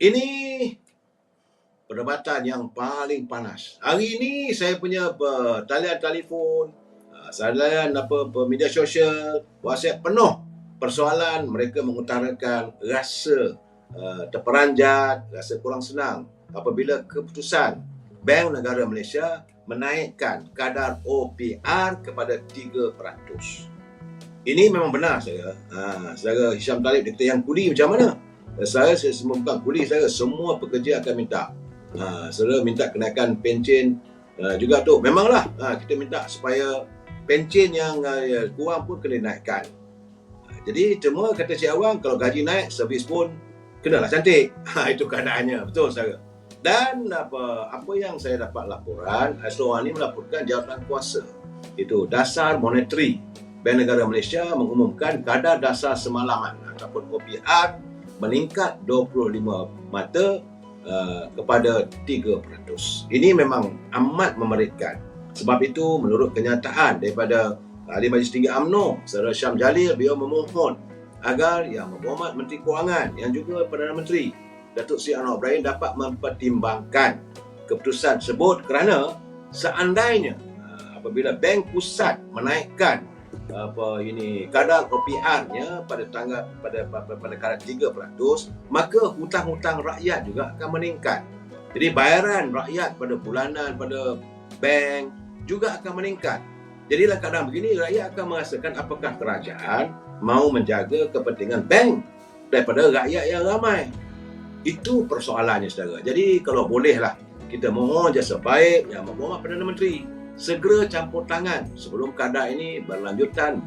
Ini perdebatan yang paling panas. Hari ini saya punya talian telefon, talian media sosial, WhatsApp penuh persoalan mereka mengutarakan rasa terperanjat, rasa kurang senang apabila keputusan Bank Negara Malaysia menaikkan kadar OPR kepada 3%. Ini memang benar saya. Saudara Hisham Talib kata yang kuli macam mana? Saya semua bukan kuli, saya semua pekerja akan minta. Saudara minta kenaikan pencen juga tu. Memanglah kita minta supaya pencen yang kurang pun kena naikkan. Jadi cuma kata Cik Awang, kalau gaji naik, servis pun kenalah cantik. Itu keadaannya, betul saudara. Dan apa yang saya dapat laporan, Asrul ini melaporkan jawatan kuasa. Itu dasar monetary. Bank Negara Malaysia mengumumkan kadar dasar semalaman ataupun OPR meningkat 25 mata kepada 3%. Ini memang amat memeritkan. Sebab itu menurut kenyataan daripada Ahli Majlis Tinggi UMNO, Saudara Syam Jalil, beliau memohon agar Yang Berhormat Menteri Kewangan yang juga Perdana Menteri Datuk Seri Anwar Ibrahim dapat mempertimbangkan keputusan tersebut kerana seandainya apabila Bank Pusat menaikkan kadar OPR-nya pada kadar 3%, maka hutang-hutang rakyat juga akan meningkat. Jadi bayaran rakyat pada bulanan pada bank juga akan meningkat. Jadilah keadaan begini, rakyat akan merasakan apakah kerajaan mau menjaga kepentingan bank daripada rakyat yang ramai. Itu persoalannya saudara. Jadi kalau bolehlah kita mohon jasa baik Yang Berhormat Perdana Menteri segera campur tangan sebelum kadar ini berlanjutan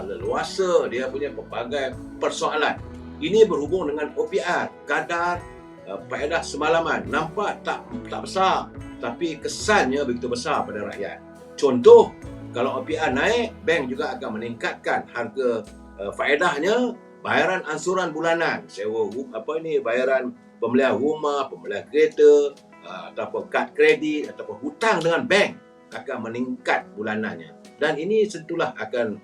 leluasa dia punya pelbagai persoalan. Ini berhubung dengan OPR, kadar faedah semalaman. Nampak tak besar, tapi kesannya begitu besar pada rakyat. Contoh, kalau OPR naik, bank juga akan meningkatkan harga faedahnya, bayaran ansuran bulanan, sewa bayaran pembelian rumah, pembelian kereta, ataupun kad kredit ataupun hutang dengan bank akan meningkat bulanannya. Dan ini tentulah akan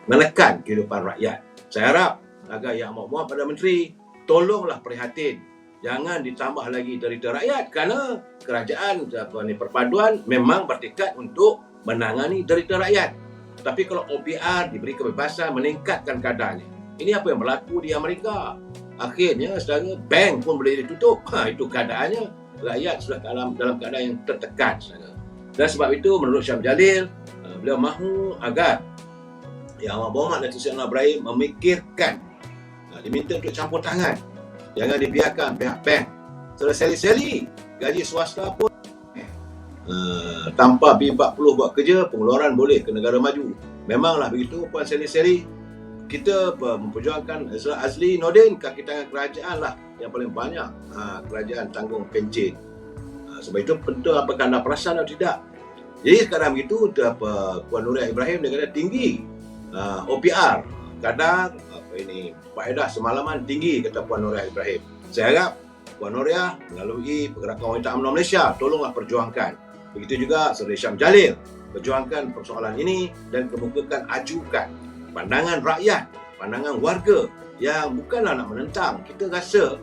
menekan kehidupan rakyat. Saya harap agar Yang Berhormat Perdana Menteri tolonglah prihatin. Jangan ditambah lagi derita rakyat kerana kerajaan perpaduan memang bertekad untuk menangani derita rakyat. Tapi kalau OPR diberi kebebasan meningkatkan kadarnya. Ini apa yang berlaku di Amerika. Akhirnya saudara, bank pun boleh ditutup. Itu keadaannya. Rakyat sudah dalam keadaan yang tertekan saudara. Dan sebab itu menurut Syam Jalil, beliau mahu agar Yang Berhormat Datuk Seri Anwar Ibrahim memikirkan, diminta untuk campur tangan. Jangan dibiarkan pihak bank sudah seli-seli gaji swasta pun tanpa B40 buat kerja, pengeluaran boleh ke negara maju. Memanglah begitu puan seli-seli. Kita memperjuangkan Azli Nordin, kaki tangan kerajaan lah yang paling banyak kerajaan tanggung pencen. Sebab itu tentu apakah anda perasan atau tidak. Jadi sekarang begitu Puan Nuriah Ibrahim dia kata tinggi OPR, kadar faedah semalaman tinggi, kata Puan Nuriah Ibrahim. Saya harap Puan Nuriah melalui Pergerakan Wanita UMNO Malaysia tolonglah perjuangkan. Begitu juga Saudara Syam Jalil perjuangkan persoalan ini dan kemukakan ajukan pandangan rakyat, pandangan warga yang bukanlah nak menentang. Kita rasa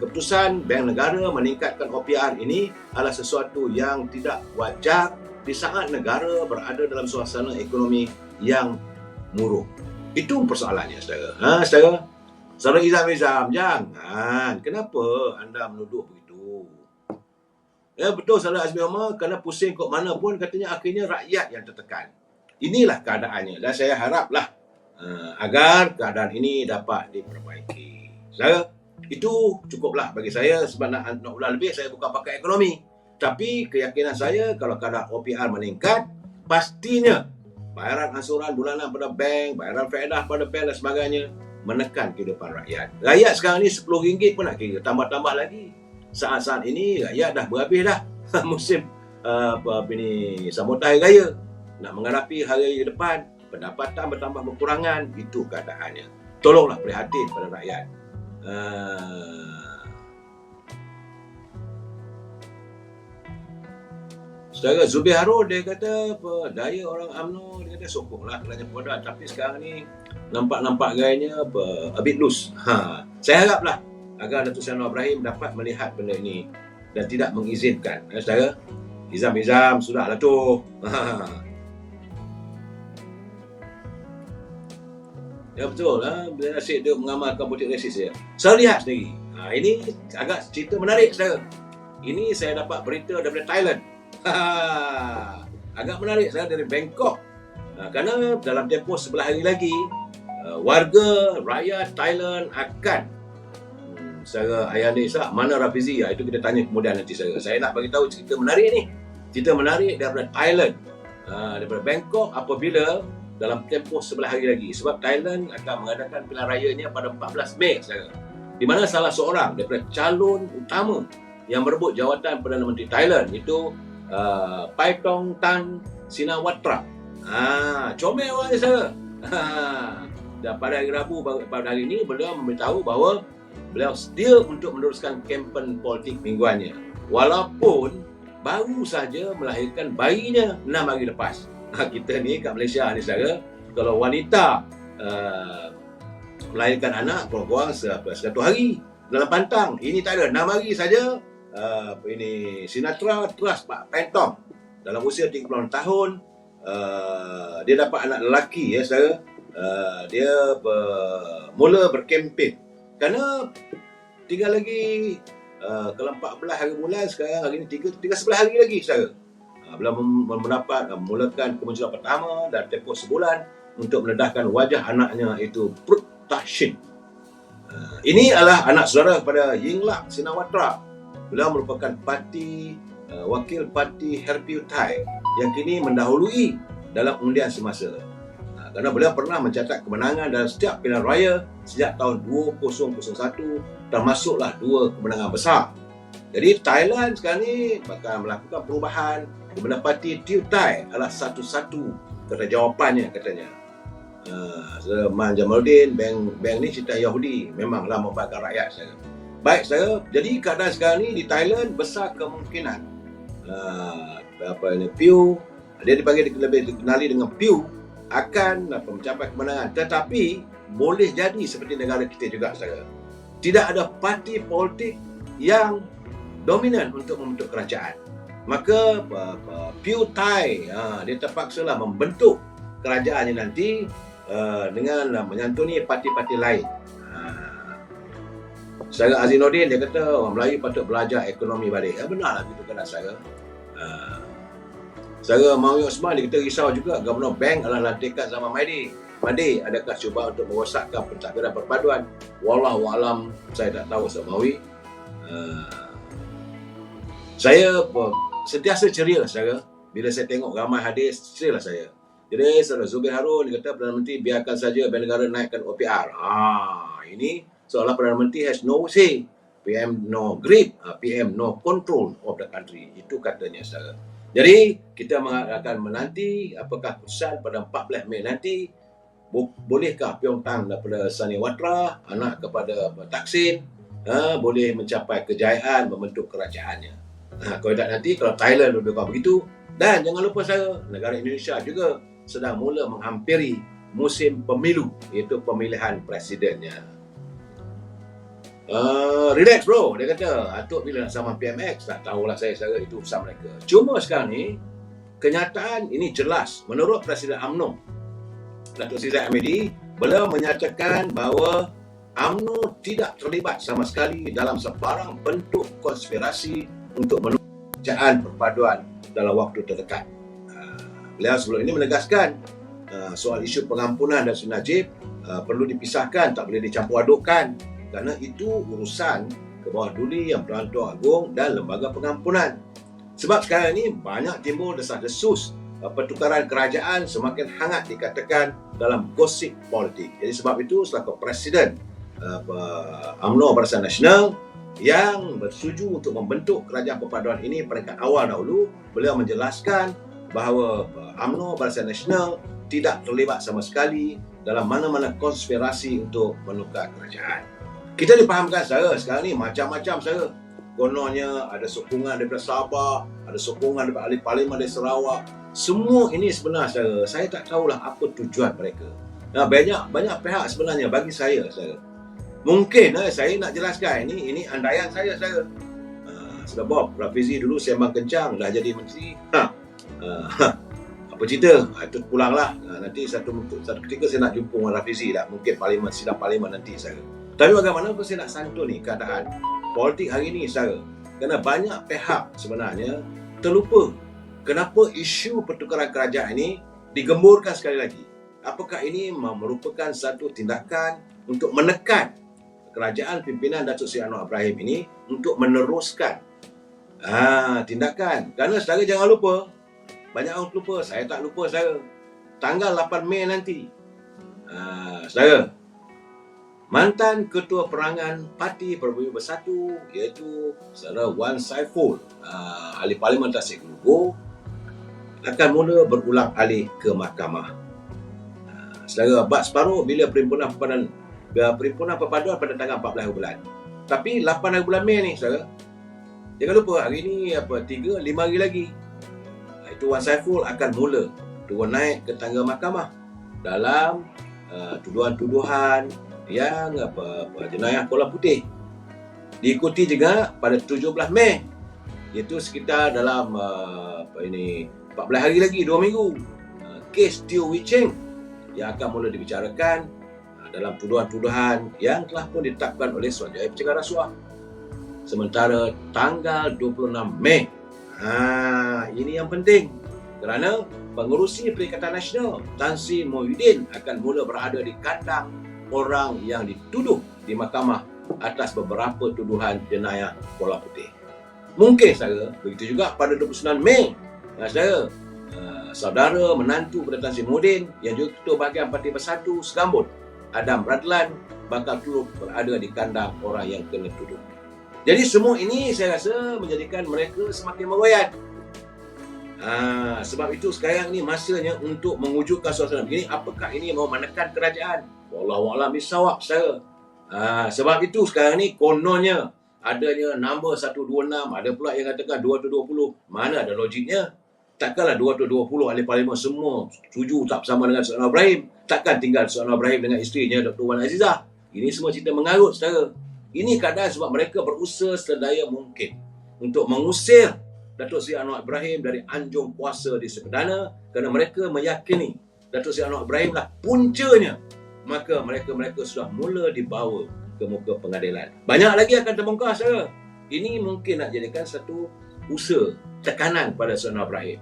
keputusan Bank Negara meningkatkan OPR ini adalah sesuatu yang tidak wajar di saat negara berada dalam suasana ekonomi yang muruk. Itu persoalannya saudara. Saudara Izam, jangan. Kenapa anda menuduh begitu? Ya betul saudara Azmi Omar, kerana pusing kok mana pun katanya akhirnya rakyat yang tertekan. Inilah keadaannya dan saya haraplah agar keadaan ini dapat diperbaiki. Saudara, itu cukuplah bagi saya sebab nak ulang lebih saya bukan pakar ekonomi. Tapi keyakinan saya kalau kadar OPR meningkat, pastinya bayaran ansuran bulanan pada bank, bayaran faedah pada bank dan sebagainya menekan kehidupan rakyat. Rakyat sekarang ni RM10 pun nak kira tambah-tambah lagi. Saat-saat ini rakyat dah berhabis dah musim sambutan hari raya. Nak menghadapi hari depan, pendapatan bertambah berkurangan, itu keadaannya. Tolonglah prihatin pada rakyat. Saudara Zubir Harun dia kata apa, daya orang UMNO dia kata sokonglah kerajaan Kuadrat, tapi sekarang ni nampak gayanya apa, a bit loose. Saya haraplah agar Datuk Seri Anwar Ibrahim dapat melihat benda ini dan tidak mengizinkan. Saudara, Izam sudahlah tu. Ya betul lah, bila Nasib dia mengamalkan politik rasis dia. Saya lihat sendiri. Ini agak cerita menarik saudara. Ini saya dapat berita daripada Thailand. Agak menarik saya dari Bangkok. Kerana dalam tempoh 11 hari lagi warga rakyat Thailand akan Saudara Ayanda Ishak, mana Rafizi? Itu kita tanya kemudian nanti saudara. Saya nak bagi tahu cerita menarik ni. Cerita menarik daripada Thailand. Daripada Bangkok apabila dalam tempoh 11 hari lagi. Sebab Thailand akan mengadakan pilihan rayanya pada 14 Mei saudara. Di mana salah seorang daripada calon utama yang merebut jawatan Perdana Menteri Thailand itu Paetongtarn Shinawatra. Comel orang ni saudara. Dan pada hari Rabu, pada hari ini beliau memberitahu bahawa beliau sedia untuk meneruskan kempen politik mingguannya. Walaupun baru saja melahirkan bayinya 6 hari lepas. Kita ni kat Malaysia ni saudara, kalau wanita melahirkan anak kurang-kurang 100 hari dalam pantang. Ini tak ada, 6 hari saja. Ini Sinatra terus Pak Pentong dalam usia 36 tahun dia dapat anak lelaki ya saudara. Dia mula berkempen kerana tinggal lagi kalau 14 hari bulan, sekarang hari ni 11 hari lagi saudara. Beliau memulakan kemunculan pertama dan tempoh sebulan untuk mendedahkan wajah anaknya iaitu Prut Thaksin. Ini adalah anak saudara kepada Yingluck Shinawatra. Beliau merupakan wakil parti Herpeutai yang kini mendahului dalam undian semasa. Kerana beliau pernah mencatat kemenangan dalam setiap pilihan raya sejak tahun 2001, termasuklah 2 kemenangan besar. Jadi Thailand sekarang ni bakal melakukan perubahan di mana parti Tiutai adalah satu-satu kata jawapannya katanya. Man Jamaluddin, bank ni cerita Yahudi, memanglah membakar rakyat saya. Baik saya, jadi keadaan sekarang ni di Thailand besar kemungkinan Pew, dia dipanggil lebih dikenali dengan Pew, akan mencapai kemenangan. Tetapi boleh jadi seperti negara kita juga saudara. Tidak ada parti politik yang dominan untuk membentuk kerajaan. Maka Pew Thai dia terpaksalah membentuk kerajaannya nanti dengan menyantuni parti-parti lain. Saudara Azinuddin dia kata orang Melayu patut belajar ekonomi balik. Benarlah gitu kan saudara. Saudara Mawi Osman dia kata risau juga Gubernur Bank adalah lantikan zaman Mahdi. Adakah cuba untuk merosakkan pentadbiran perpaduan? Wallahualam, saya tak tahu Saudara Mawi. Saya sentiasa ceria saudara bila saya tengok ramai hadis, cerialah saya. Jadi Saudara Zubir Harun dia kata Perdana Menteri biarkan saja bank negara naikkan OPR. Ini seolah Perdana Menteri has no say. PM no grip, PM no control of the country. Itu katanya saudara. Jadi kita akan menanti apakah keputusan pada 14 Mei nanti. Bolehkah Paetongtarn daripada Shinawatra, anak kepada Thaksin, boleh mencapai kejayaan membentuk kerajaannya. Kalau tak nanti, kalau Thailand lebih kurang begitu. Dan jangan lupa saya, negara Indonesia juga sedang mula menghampiri musim pemilu, iaitu pemilihan presidennya. Relax bro, dia kata atuk bila nak sama PMX, tak tahulah saya saudara, itu urusan mereka. Cuma sekarang ni kenyataan ini jelas. Menurut Presiden UMNO Datuk Seri Zahid Hamidi, beliau menyatakan bahawa UMNO tidak terlibat sama sekali dalam sebarang bentuk konspirasi untuk menolak kerajaan perpaduan dalam waktu terdekat. Beliau sebelum ini menegaskan soal isu pengampunan dan Najib perlu dipisahkan, tak boleh dicampur adukkan. Kerana itu urusan ke bawah duli yang Pertuan Agong dan Lembaga Pengampunan. Sebab sekarang ini banyak timbul desas-desus pertukaran kerajaan semakin hangat dikatakan dalam gosip politik. Jadi sebab itu selaku Presiden UMNO Barisan Nasional yang bersetuju untuk membentuk kerajaan perpaduan ini peringkat awal dahulu, beliau menjelaskan bahawa UMNO Barisan Nasional tidak terlibat sama sekali dalam mana-mana konspirasi untuk menukar kerajaan. Kita dipahamkan saudara sekarang ni macam-macam saudara. kononnya ada sokongan daripada Sabah, ada sokongan daripada ahli parlimen dari Sarawak. Semua ini sebenarnya saya tak tahulah apa tujuan mereka. Banyak pihak sebenarnya bagi saya. Mungkin saya nak jelaskan ini andaian saya. Sebab Bob Rafizi dulu sembang kencang dah jadi menteri. Apa cerita? Itu pulanglah. Nanti satu ketika saya nak jumpa dengan Rafizi dah. Mungkin sidang parlimen nanti saya. Tapi bagaimanapun saya nak santun ni keadaan politik hari ini saya. Kerana banyak pihak sebenarnya terlupa kenapa isu pertukaran kerajaan ini digemburkan sekali lagi. Apakah ini merupakan satu tindakan untuk menekan kerajaan pimpinan Datuk Seri Anwar Ibrahim ini untuk meneruskan tindakan. Kerana saudara jangan lupa, banyak orang lupa, saya tak lupa saudara, tanggal 8 Mei nanti, saudara, mantan Ketua Perangan Parti Peribumi Bersatu iaitu saudara Wan Saiful, ahli Parlimen Tasik Gelugor, akan mula berulang alik ke mahkamah. Saudara, bab separuh bila perhimpunan perpaduan pada tanggal 14 hari bulan. Tapi 8 hari bulan Mei ni saudara, jangan lupa hari ni 3-5 hari lagi, itu Wan Saiful akan mula turun naik ke tangga mahkamah dalam tuduhan-tuduhan yang jenayah Kuala Putih. Diikuti juga pada 17 Mei, iaitu sekitar dalam 14 hari lagi, 2 minggu, kes Teo Wee Cheng yang akan mula dibicarakan dalam tuduhan-tuduhan yang telah pun ditetapkan oleh Suruhanjaya Pencegahan Rasuah. Sementara tanggal 26 Mei, ini yang penting kerana pengerusi Perikatan Nasional Tan Sri Muhyiddin akan mula berada di kandang orang yang dituduh di mahkamah atas beberapa tuduhan jenayah Kuala Putih. Mungkin saudara, begitu juga pada 29 Mei, saudara menantu pada Tan Sri Muhyiddin yang juga Ketua Bahagian Parti Bersatu Segambut, Adam Radlan, bakal turut berada di kandang orang yang kena tuduh. Jadi semua ini saya rasa menjadikan mereka semakin meroyan. Sebab itu sekarang ni masanya untuk mewujudkan suasana begini. Apakah ini mau menekan kerajaan? Wallahualam bisawab saya. Sebab itu sekarang ni kononnya adanya nombor 126, ada pula yang katakan 220. Mana ada logiknya? Takkanlah 220 ahli parlimen semua setuju tak bersama dengan Sri Anwar Ibrahim. Takkan tinggal Sri Anwar Ibrahim dengan isterinya Dr. Wan Azizah. Ini semua cerita mengarut saudara. Ini keadaan sebab mereka berusaha sedaya mungkin untuk mengusir Datuk Seri Anwar Ibrahim dari anjung kuasa di Sepedana kerana mereka meyakini Datuk Seri Anwar Ibrahim lah puncanya. Maka mereka sudah mula dibawa ke muka pengadilan. Banyak lagi akan terbongkar saudara. Ini mungkin nak jadikan satu usaha tekanan pada Sri Anwar Ibrahim.